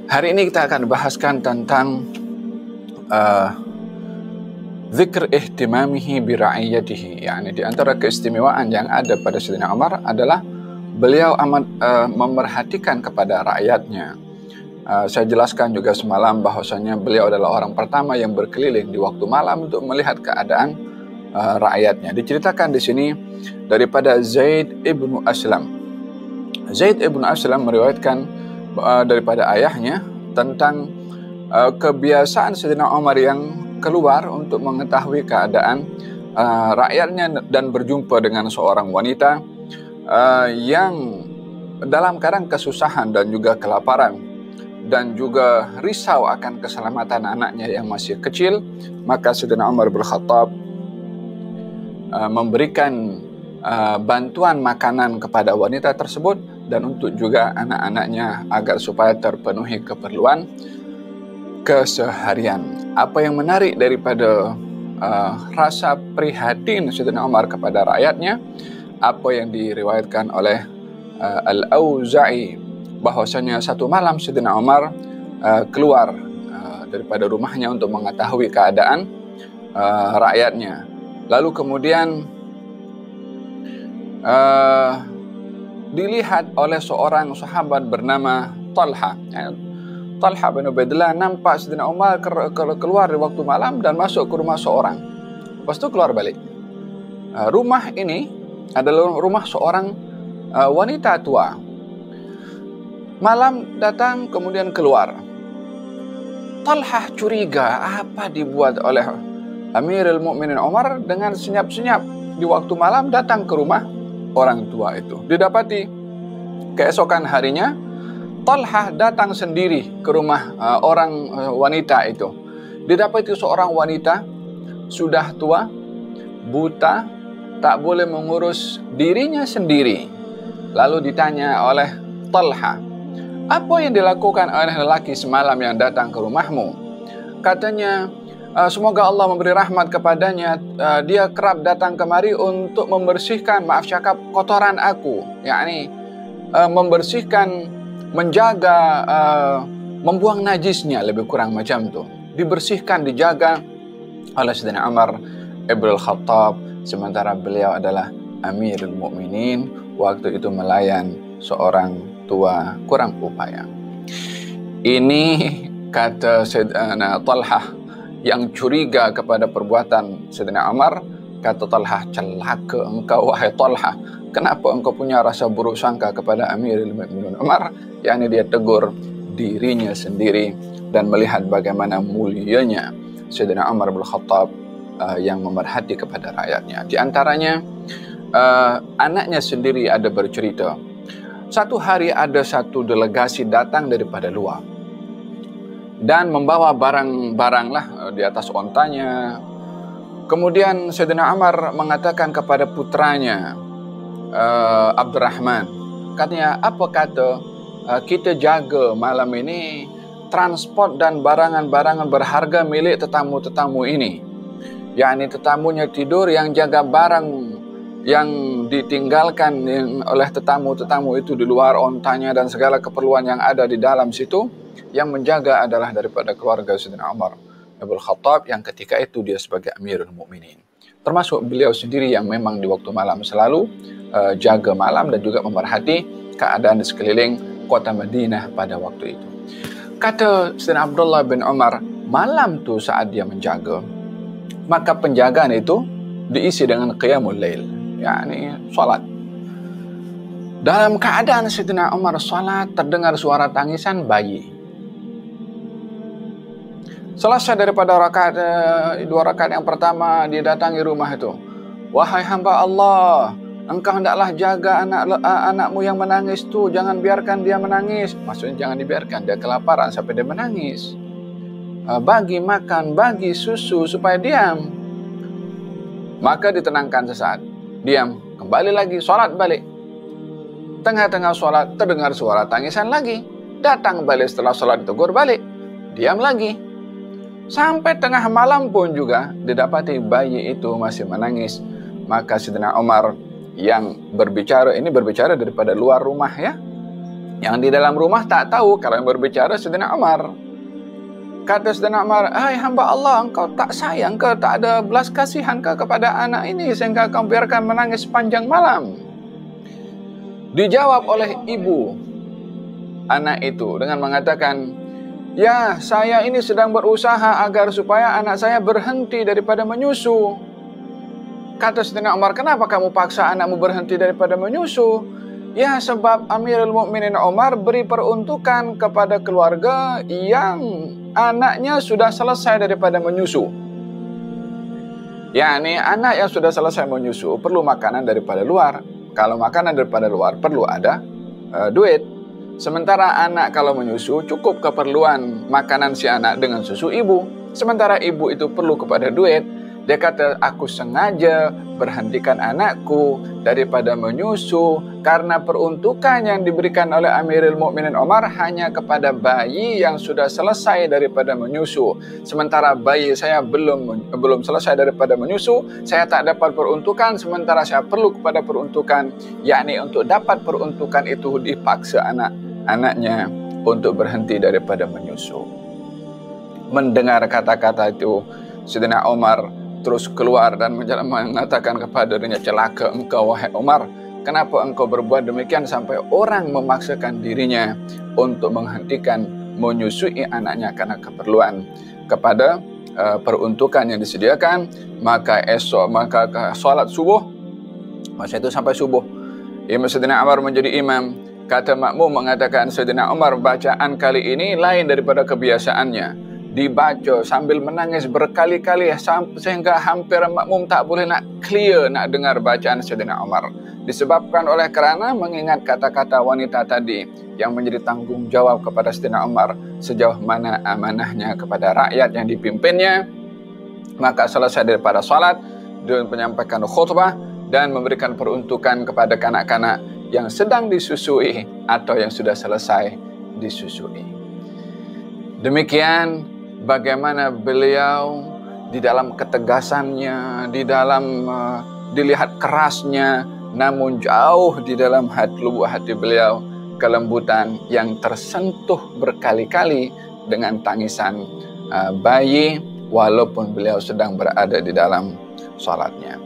Hari ini kita akan bahaskan tentang zikr ihtimamihi bi ra'iyatihi. Yani di antara keistimewaan yang ada pada Sayyidina Umar adalah beliau amat memerhatikan kepada rakyatnya. Saya jelaskan juga semalam bahwasanya beliau adalah orang pertama yang berkeliling di waktu malam untuk melihat keadaan rakyatnya. Diceritakan di sini daripada Zaid ibnu Aslam. Zaid ibnu Aslam meriwayatkan daripada ayahnya tentang kebiasaan Sayyidina Umar yang keluar untuk mengetahui keadaan rakyatnya dan berjumpa dengan seorang wanita yang dalam keadaan kesusahan dan juga kelaparan dan juga risau akan keselamatan anaknya yang masih kecil. Maka Sayyidina Umar bin Khattab memberikan bantuan makanan kepada wanita tersebut dan untuk juga anak-anaknya agar supaya terpenuhi keperluan keseharian. Apa yang menarik daripada rasa prihatin Sayyidina Umar kepada rakyatnya, apa yang diriwayatkan oleh Al-Auza'i, bahwasanya satu malam Sayyidina Umar keluar daripada rumahnya untuk mengetahui keadaan rakyatnya. Lalu kemudian dilihat oleh seorang sahabat bernama Talha. Talha bin Ubaidillah nampak Sayyidina Umar keluar di waktu malam dan masuk ke rumah seorang. Lepas itu keluar balik. Rumah ini adalah rumah seorang wanita tua. Malam datang kemudian keluar. Talha curiga apa dibuat oleh Amirul Mukminin Umar dengan senyap-senyap di waktu malam datang ke rumah orang tua itu. Didapati keesokan harinya Talha datang sendiri ke rumah orang wanita itu. Didapati seorang wanita sudah tua, buta, tak boleh mengurus dirinya sendiri. Lalu ditanya oleh Talha, apa yang dilakukan oleh lelaki semalam yang datang ke rumahmu? Katanya, semoga Allah memberi rahmat kepadanya. Dia kerap datang kemari untuk membersihkan, maaf cakap, kotoran aku. Yakni membersihkan, menjaga, membuang najisnya, lebih kurang macam tu. Dibersihkan, dijaga oleh Sayyidina Umar ibn Khattab, sementara beliau adalah Amirul Mukminin, waktu itu melayan seorang tua kurang upaya. Ini kata Sayyidina Talha yang curiga kepada perbuatan Sayyidina Umar. Kata Talha, celaka engkau wahai Talha, kenapa engkau punya rasa buruk sangka kepada Amirul Mukminin Umar? Yakni dia tegur dirinya sendiri dan melihat bagaimana mulianya Sayyidina Umar bin Khattab yang memerhati kepada rakyatnya. Di antaranya anaknya sendiri ada bercerita, satu hari ada satu delegasi datang daripada luar dan membawa barang-barang lah di atas ontanya. Kemudian Sayyidina Umar mengatakan kepada putranya Abdurrahman, katanya, apa kata kita jaga malam ini transport dan barangan-barangan berharga milik tetamu-tetamu ini. Yakni tetamunya tidur, yang jaga barang yang ditinggalkan oleh tetamu-tetamu itu di luar ontanya dan segala keperluan yang ada di dalam situ, yang menjaga adalah daripada keluarga Sayyidina Umar bin Khattab yang ketika itu dia sebagai Amirul Mukminin. Termasuk beliau sendiri yang memang di waktu malam selalu jaga malam dan juga memerhati keadaan di sekeliling kota Madinah pada waktu itu. Kata Sayyidina Abdullah bin Umar, malam tu saat dia menjaga, maka penjagaan itu diisi dengan qiyamul lail, yakni salat. Dalam keadaan Sayyidina Umar salat, terdengar suara tangisan bayi. Selesai daripada dua rakaat yang pertama, dia datangi rumah itu. Wahai hamba Allah, engkau hendaklah jaga anakmu yang menangis tu, jangan biarkan dia menangis. Maksudnya jangan dibiarkan dia kelaparan sampai dia menangis. Bagi makan, bagi susu supaya diam. Maka ditenangkan sesaat, diam, kembali lagi, solat balik. Tengah-tengah solat terdengar suara tangisan lagi. Datang balik setelah solat, ditegur balik, diam lagi. Sampai tengah malam pun juga didapati bayi itu masih menangis. Maka Sayyidina Umar yang berbicara, ini berbicara daripada luar rumah ya, Yang di dalam rumah tak tahu kalau yang berbicara Sayyidina Umar. Kata Sayyidina Umar, "Hai hamba Allah, engkau tak sayang ke, tak ada belas kasihan ke kepada anak ini sehingga kau biarkan menangis sepanjang malam?" Dijawab oleh ibu anak itu dengan mengatakan, "Ya, saya ini sedang berusaha agar supaya anak saya berhenti daripada menyusu." Kata Sayyidina Umar, "Kenapa kamu paksa anakmu berhenti daripada menyusu?" "Ya, sebab Amirul Mukminin Umar beri peruntukan kepada keluarga yang anaknya sudah selesai daripada menyusu." Yani anak yang sudah selesai menyusu perlu makanan daripada luar. Kalau makanan daripada luar perlu ada duit. Sementara anak kalau menyusu cukup keperluan makanan si anak dengan susu ibu. Sementara ibu itu perlu kepada duit. Dia kata, "Aku sengaja berhentikan anakku daripada menyusu karena peruntukan yang diberikan oleh Amirul Mukminin Umar hanya kepada bayi yang sudah selesai daripada menyusu. Sementara bayi saya belum selesai daripada menyusu, saya tak dapat peruntukan, sementara saya perlu kepada peruntukan, yakni untuk dapat peruntukan itu dipaksa anaknya untuk berhenti daripada menyusu." Mendengar kata-kata itu, Sayyidina Umar terus keluar dan mengatakan kepada dirinya, "Celaka engkau wahai Umar, kenapa engkau berbuat demikian sampai orang memaksakan dirinya untuk menghentikan menyusui anaknya karena keperluan kepada peruntukan yang disediakan." Maka salat subuh, masa itu sampai subuh, Sayyidina Umar menjadi imam. Kata makmum mengatakan, Sayyidina Umar bacaan kali ini lain daripada kebiasaannya. Dibaca sambil menangis berkali-kali sehingga hampir makmum tak boleh nak clear nak dengar bacaan Sayyidina Umar. Disebabkan oleh kerana mengingat kata-kata wanita tadi yang menjadi tanggung jawab kepada Sayyidina Umar sejauh mana amanahnya kepada rakyat yang dipimpinnya. Maka selesai daripada salat dan menyampaikan khutbah dan memberikan peruntukan kepada kanak-kanak yang sedang disusui atau yang sudah selesai disusui. Demikian bagaimana beliau di dalam ketegasannya, di dalam dilihat kerasnya, namun jauh di dalam lubuk hati beliau kelembutan yang tersentuh berkali-kali dengan tangisan bayi walaupun beliau sedang berada di dalam salatnya.